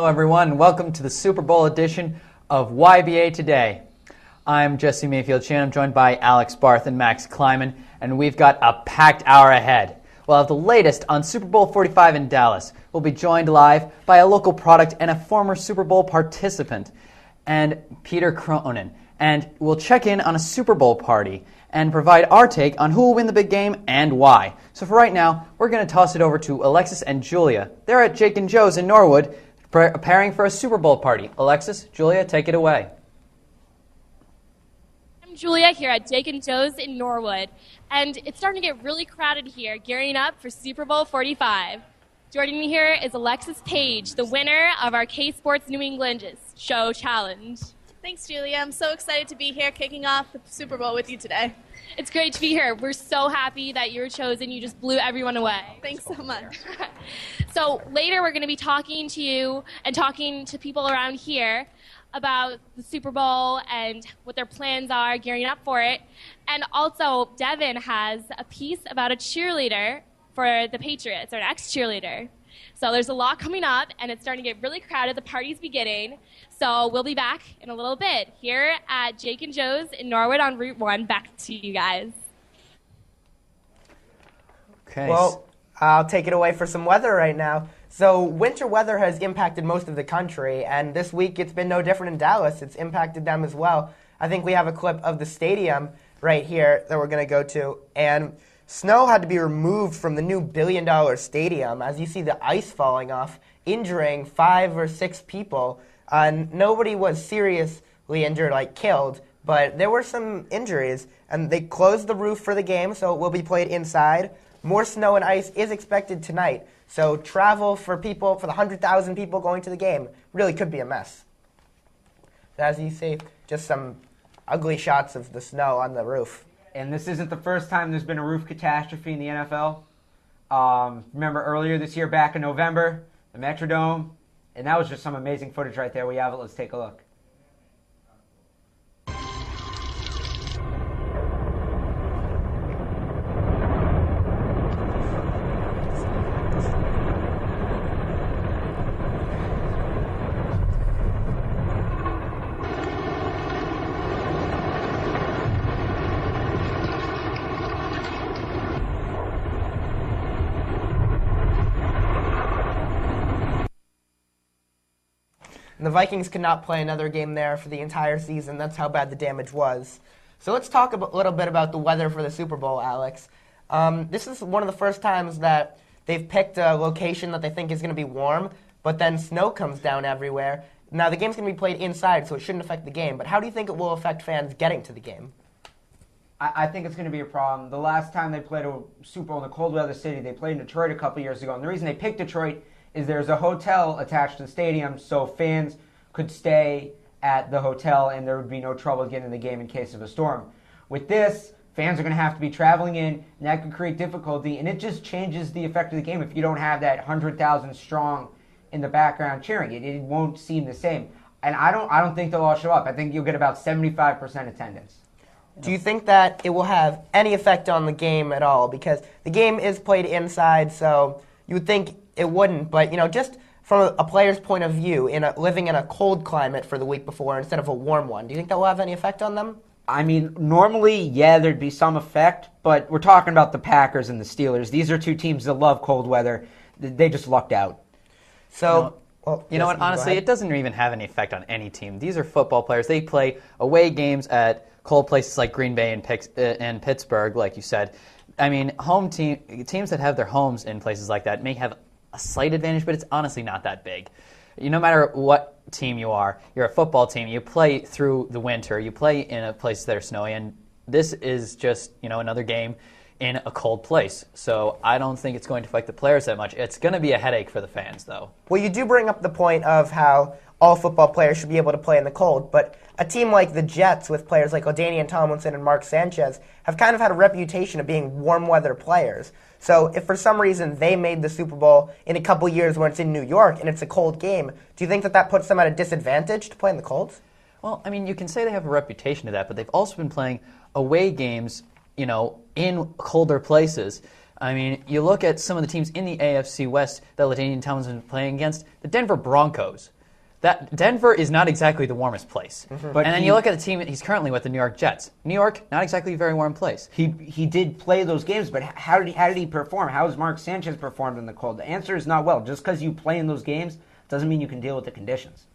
Hello, everyone. Welcome to the Super Bowl edition of YBA Today. I'm Jesse Mayfield-Chan. I'm joined by Alex Barth and Max Kleiman, and we've got a packed hour ahead. We'll have the latest on Super Bowl 45 in Dallas. We'll be joined live by a local product and a former Super Bowl participant, and Peter Cronin. And we'll check in on a Super Bowl party and provide our take on who will win the big game and why. So for right now, we're going to toss it over to Alexis and Julia. They're at Jake and Joe's in Norwood, preparing for a Super Bowl party. Alexis, Julia, take it away. I'm Julia here at Jake and Joe's in Norwood, and it's starting to get really crowded here, gearing up for Super Bowl 45. Joining me here is Alexis Page, the winner of our K-Sports New England Show Challenge. Thanks, Julia. I'm so excited to be here kicking off the Super Bowl with you today. It's great to be here. We're so happy that you were chosen. You just blew everyone away. Thanks so much. So later we're going to be talking to you and talking to people around here about the Super Bowl and what their plans are, gearing up for it. And also, Devin has a piece about a cheerleader for the Patriots, or an ex-cheerleader. So there's a lot coming up, and it's starting to get really crowded. The party's beginning. So we'll be back in a little bit here at Jake and Joe's in Norwood on Route 1. Back to you guys. Okay. Well, I'll take it away for some weather right now. So winter weather has impacted most of the country, and this week it's been no different in Dallas. It's impacted them as well. I think we have a clip of the stadium right here that we're going to go to, and snow had to be removed from the new billion-dollar stadium. As you see the ice falling off, injuring 5 or 6 people. Nobody was seriously injured, like killed, but there were some injuries, and they closed the roof for the game, so it will be played inside. More snow and ice is expected tonight, so travel for people, for the 100,000 people going to the game, really could be a mess. As you see, just some ugly shots of the snow on the roof. And this isn't the first time there's been a roof catastrophe in the NFL. Remember earlier this year, back in November, the Metrodome, and that was just some amazing footage right there. We have it. Let's take a look. And the Vikings could not play another game there for the entire season. That's how bad the damage was. So let's talk a little bit about the weather for the Super Bowl, Alex. This is one of the first times that they've picked a location that they think is going to be warm, but then snow comes down everywhere. Now, the game's going to be played inside, so it shouldn't affect the game. But how do you think it will affect fans getting to the game? I think it's going to be a problem. The last time they played a Super Bowl in a cold weather city, they played in Detroit a couple years ago. And the reason they picked Detroit is there's a hotel attached to the stadium, so fans could stay at the hotel and there would be no trouble getting in the game in case of a storm. With this, fans are going to have to be traveling in, and that could create difficulty, and it just changes the effect of the game if you don't have that 100,000 strong in the background cheering. It won't seem the same. And I don't think they'll all show up. I think you'll get about 75% attendance. Do you think that it will have any effect on the game at all? Because the game is played inside, so you would think it wouldn't, but just from a player's point of view, living in a cold climate for the week before instead of a warm one, do you think that will have any effect on them? I mean, normally, yeah, there'd be some effect, but we're talking about the Packers and the Steelers. These are two teams that love cold weather. They just lucked out. So, you know what? Honestly, it doesn't even have any effect on any team. These are football players. They play away games at cold places like Green Bay and Pittsburgh, like you said. I mean, teams that have their homes in places like that may have a slight advantage, but it's honestly not that big. No matter what team you are, you're a football team, you play through the winter, you play in a place that are snowy, and this is just, another game in a cold place. So I don't think it's going to affect the players that much. It's going to be a headache for the fans, though. Well, you do bring up the point of how all football players should be able to play in the cold, but a team like the Jets with players like LaDainian Tomlinson and Mark Sanchez have kind of had a reputation of being warm weather players. So if for some reason they made the Super Bowl in a couple years when it's in New York and it's a cold game, do you think that puts them at a disadvantage to play in the cold? Well, I mean, you can say they have a reputation of that, but they've also been playing away games, in colder places. I mean, you look at some of the teams in the AFC West that LaDainian Tomlinson is playing against, the Denver Broncos. that Denver is not exactly the warmest place. But And then you look at the team he's currently with, the New York Jets. New York, not exactly a very warm place. He did play those games, but how did he perform? How has Mark Sanchez performed in the cold? The answer is not well. Just because you play in those games doesn't mean you can deal with the conditions.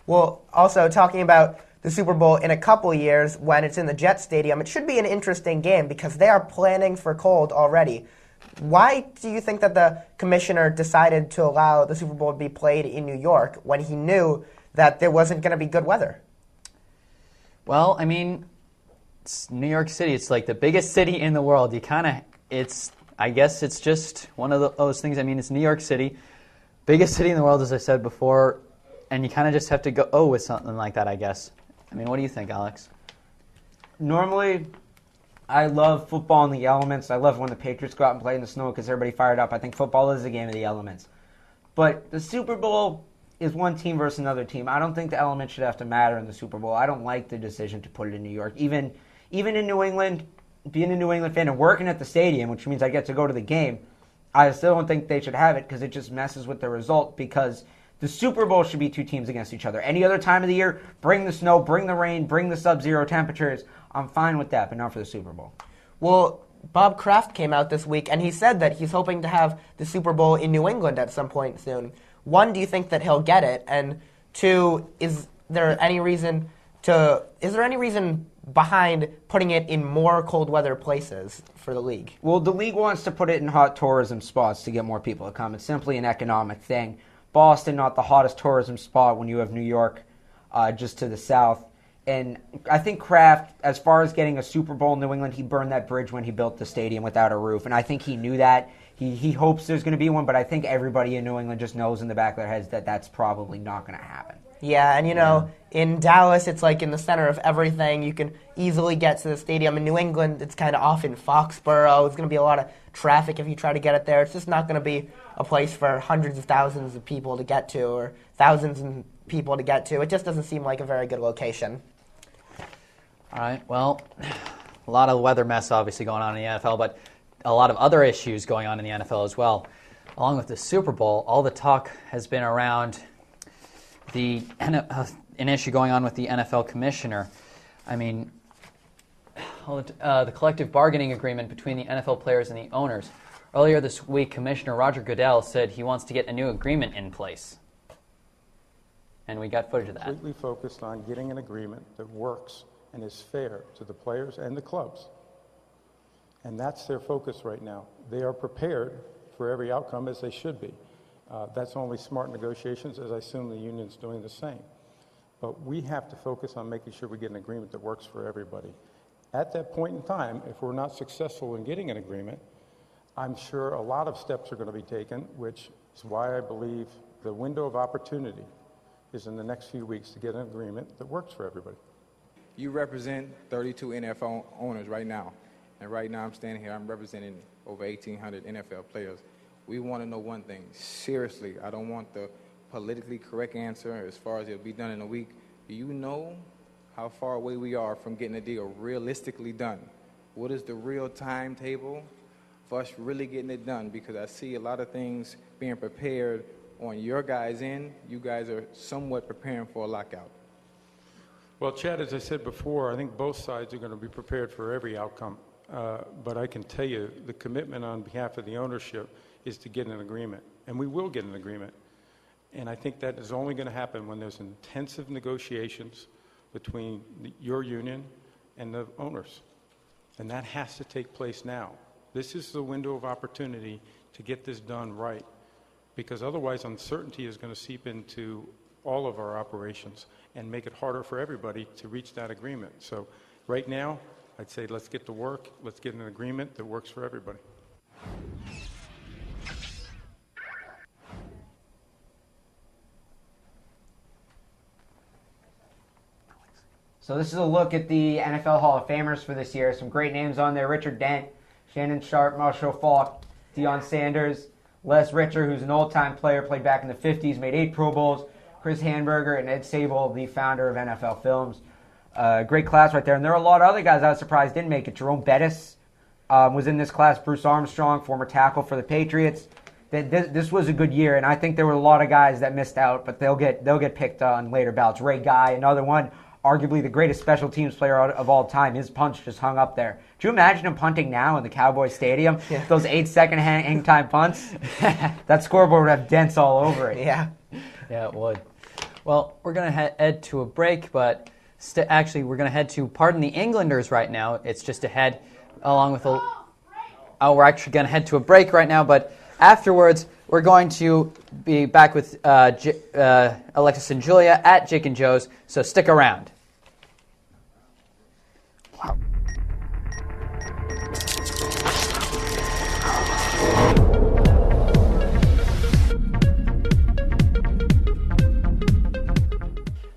Well, also talking about the Super Bowl in a couple years when it's in the Jet Stadium, it should be an interesting game because they are planning for cold already. Why do you think that the commissioner decided to allow the Super Bowl to be played in New York when he knew that there wasn't going to be good weather? Well, I mean, it's New York City. It's like the biggest city in the world. I guess it's just one of those things. I mean, it's New York City, biggest city in the world, as I said before, and you kind of just have to go with something like that, I guess. I mean, what do you think, Alex? Normally, I love football in the elements. I love when the Patriots go out and play in the snow because everybody fired up. I think football is a game of the elements. But the Super Bowl is one team versus another team. I don't think the elements should have to matter in the Super Bowl. I don't like the decision to put it in New York. Even in New England, being a New England fan and working at the stadium, which means I get to go to the game, I still don't think they should have it because it just messes with the result because the Super Bowl should be two teams against each other. Any other time of the year, bring the snow, bring the rain, bring the sub-zero temperatures. I'm fine with that, but not for the Super Bowl. Well, Bob Kraft came out this week, and he said that he's hoping to have the Super Bowl in New England at some point soon. One, do you think that he'll get it? And two, is there any reason behind putting it in more cold weather places for the league? Well, the league wants to put it in hot tourism spots to get more people to come. It's simply an economic thing. Boston, not the hottest tourism spot when you have New York just to the south. And I think Kraft, as far as getting a Super Bowl in New England, he burned that bridge when he built the stadium without a roof. And I think he knew that. He hopes there's going to be one, but I think everybody in New England just knows in the back of their heads that that's probably not going to happen. Yeah, and in Dallas, it's like in the center of everything. You can easily get to the stadium. In New England, it's kind of off in Foxborough. It's going to be a lot of traffic if you try to get it there. It's just not going to be a place for hundreds of thousands of people to get to or thousands of people to get to. It just doesn't seem like a very good location. All right, well, a lot of weather mess obviously going on in the NFL, but a lot of other issues going on in the NFL as well. Along with the Super Bowl, all the talk has been around an issue going on with the NFL commissioner. I mean, the collective bargaining agreement between the NFL players and the owners. Earlier this week, Commissioner Roger Goodell said he wants to get a new agreement in place. And we got footage of that. Completely focused on getting an agreement that works and is fair to the players and the clubs. And that's their focus right now. They are prepared for every outcome, as they should be. That's only smart negotiations, as I assume the union's doing the same. But we have to focus on making sure we get an agreement that works for everybody. At that point in time, if we're not successful in getting an agreement, I'm sure a lot of steps are going to be taken, which is why I believe the window of opportunity is in the next few weeks to get an agreement that works for everybody. You represent 32 NFL owners right now. And right now I'm standing here, I'm representing over 1,800 NFL players. We want to know one thing. Seriously, I don't want the politically correct answer as far as it'll be done in a week. Do you know how far away we are from getting a deal realistically done? What is the real timetable for us really getting it done? Because I see a lot of things being prepared on your guys' end. You guys are somewhat preparing for a lockout. Well, Chad, as I said before, I think both sides are going to be prepared for every outcome. But I can tell you the commitment on behalf of the ownership is to get an agreement. And we will get an agreement. And I think that is only going to happen when there's intensive negotiations between your union and the owners. And that has to take place now. This is the window of opportunity to get this done right. Because otherwise uncertainty is going to seep into all of our operations and make it harder for everybody to reach that agreement. So right now, I'd say let's get to work. Let's get an agreement that works for everybody. So this is a look at the NFL Hall of Famers for this year. Some great names on there. Richard Dent, Shannon Sharp, Marshall Faulk, Deion Sanders, Les Richer, who's an old-time player, played back in the 50s, made 8 Pro Bowls, Chris Hamburger, and Ed Sable, the founder of NFL Films. Great class right there. And there are a lot of other guys I was surprised didn't make it. Jerome Bettis was in this class. Bruce Armstrong, former tackle for the Patriots. This was a good year, and I think there were a lot of guys that missed out, but they'll get picked on later ballots. Ray Guy, another one, arguably the greatest special teams player of all time. His punch just hung up there. Do you imagine him punting now in the Cowboys Stadium? Yeah. Those 8-second hang time punts? That scoreboard would have dents all over it. Yeah. Yeah, it would. Well, we're going to head to a break, but actually we're going to head to Pardon the Englanders right now. It's just ahead along with a... Oh, we're actually going to head to a break right now, but afterwards we're going to be back with Alexis and Julia at Jake and Joe's, so stick around. Wow.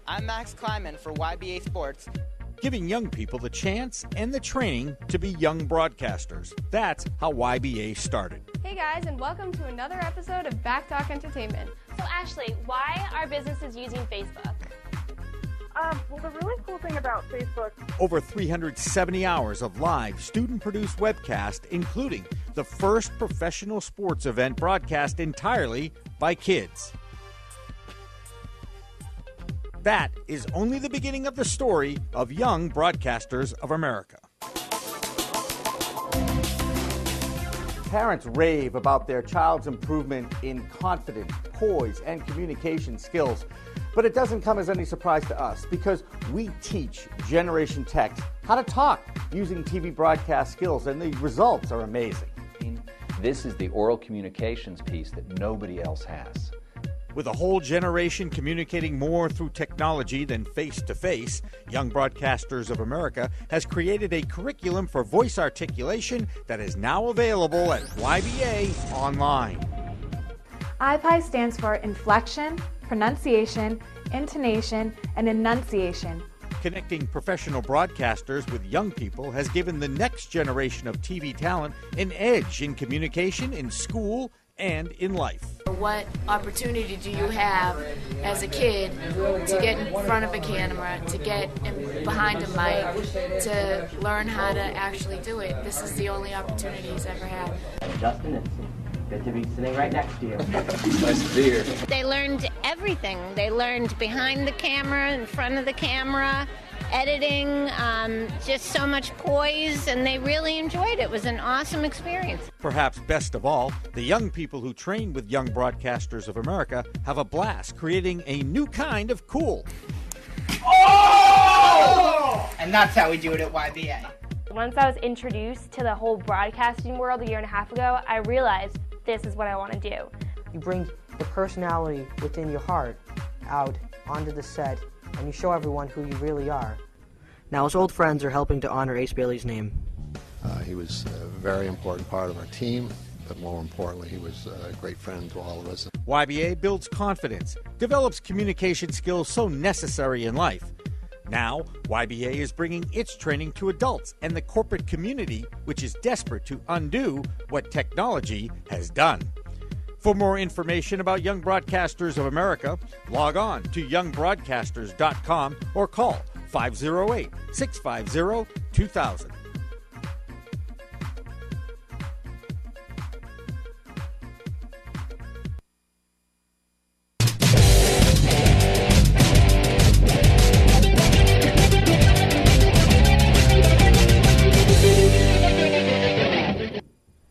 I'm Max Kleiman for YBA Sports. Giving young people the chance and the training to be young broadcasters. That's how YBA started. Hey guys, and welcome to another episode of Back Talk Entertainment. So Ashley, why are businesses using Facebook? Well, the really cool thing about Facebook... Over 370 hours of live student-produced webcast, including the first professional sports event broadcast entirely by kids. That is only the beginning of the story of Young Broadcasters of America. Parents rave about their child's improvement in confidence, poise, and communication skills. But it doesn't come as any surprise to us because we teach Generation Tech how to talk using TV broadcast skills, and the results are amazing. This is the oral communications piece that nobody else has. With a whole generation communicating more through technology than face-to-face, Young Broadcasters of America has created a curriculum for voice articulation that is now available at YBA Online. IPI stands for inflection, pronunciation, intonation, and enunciation. Connecting professional broadcasters with young people has given the next generation of TV talent an edge in communication, in school, and in life. What opportunity do you have as a kid to get in front of a camera, to get behind a mic, to learn how to actually do it? This is the only opportunity he's ever had. Justin, it's good to be sitting right next to you. Nice to be here. They learned everything. They learned behind the camera, in front of the camera, editing, just so much poise, and they really enjoyed it. It was an awesome experience. Perhaps best of all, the young people who train with Young Broadcasters of America have a blast creating a new kind of cool. Oh! And that's how we do it at YBA. Once I was introduced to the whole broadcasting world a year and a half ago, I realized this is what I want to do. You bring the personality within your heart out onto the set, and you show everyone who you really are. Now, his old friends are helping to honor Ace Bailey's name. He was a very important part of our team, but more importantly, he was a great friend to all of us. YBA builds confidence, develops communication skills so necessary in life. Now, YBA is bringing its training to adults and the corporate community, which is desperate to undo what technology has done. For more information about Young Broadcasters of America, log on to youngbroadcasters.com or call 508-650-2000.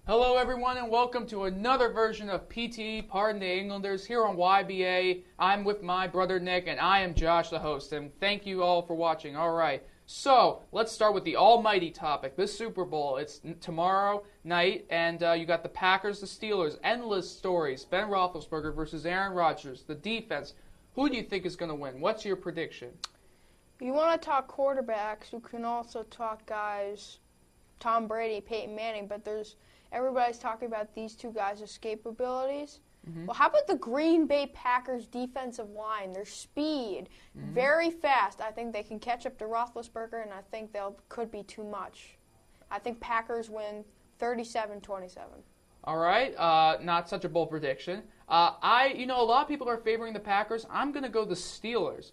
Hello everyone and welcome to another version of Pt1, Pardon the Englanders, here on YBA. I'm with my brother Nick and I am Josh the host, and thank you all for watching. Alright, so let's start with the almighty topic, the Super Bowl. It's tomorrow night and you got the Packers, the Steelers, endless stories. Ben Roethlisberger versus Aaron Rodgers, the defense. Who do you think is going to win? What's your prediction? You want to talk quarterbacks, you can also talk guys, Tom Brady, Peyton Manning, but everybody's talking about these two guys' escape abilities. Mm-hmm. Well, how about the Green Bay Packers defensive line? Their speed, very fast. I think they can catch up to Roethlisberger, and I think could be too much. I think Packers win 37-27. All right, not such a bold prediction. A lot of people are favoring the Packers. I'm going to go the Steelers.